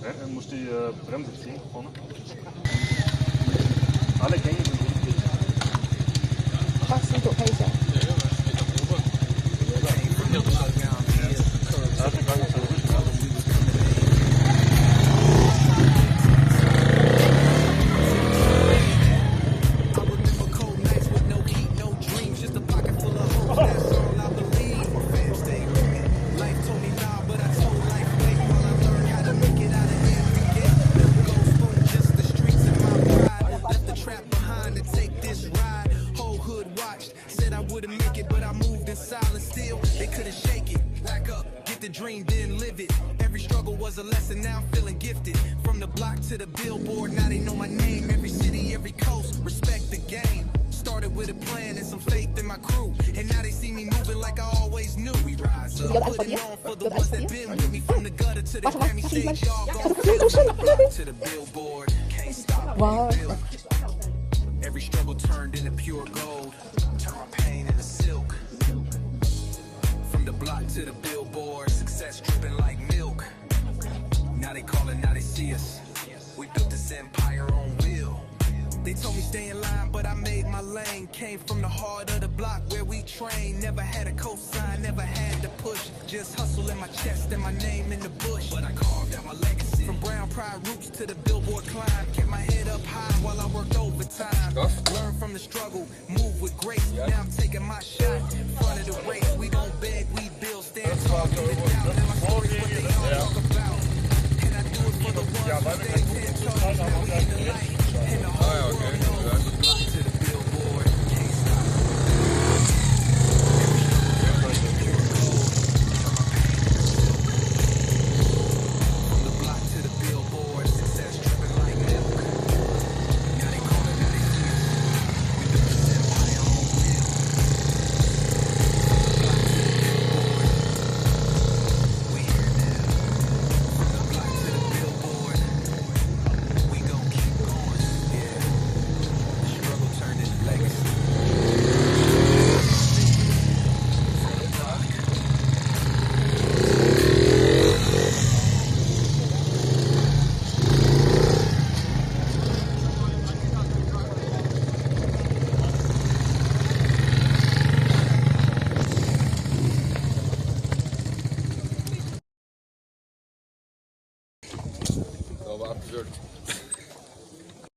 Du musst die Bremse ziehen vorne. Alle Gänge sind richtig. Kannst du doch heißen. Dream, didn't live it. Every struggle was a lesson, now I'm feeling gifted. From the block to the billboard, now they know my name. Every city, every coast, respect the game. Started with a plan and some faith in my crew. And now they see me moving like I always knew. We rise up, put it on for the ones that been with me. From the gutter to the Grammy stage, y'all gon' feel from the block to the billboard. Can't stop me, build. Every struggle turned into pure gold. Turn my pain into silk. From the block to the billboard, success dripping like milk. Now they callin', now they see us. We built this empire on wheel. They told me stay in line, but I made my lane. Came from the heart of the block where we train. Never had a cosign, never had to push. Just hustle in my chest and my name in the bush. But I carved out my legacy. From brown pride roots to the billboard climb. Kept my head up high while I worked overtime. Learn from the struggle, move with grace. Now I'm taking my shot. Front of the race, we gon' beg, we build, stand tall, get it down. And my story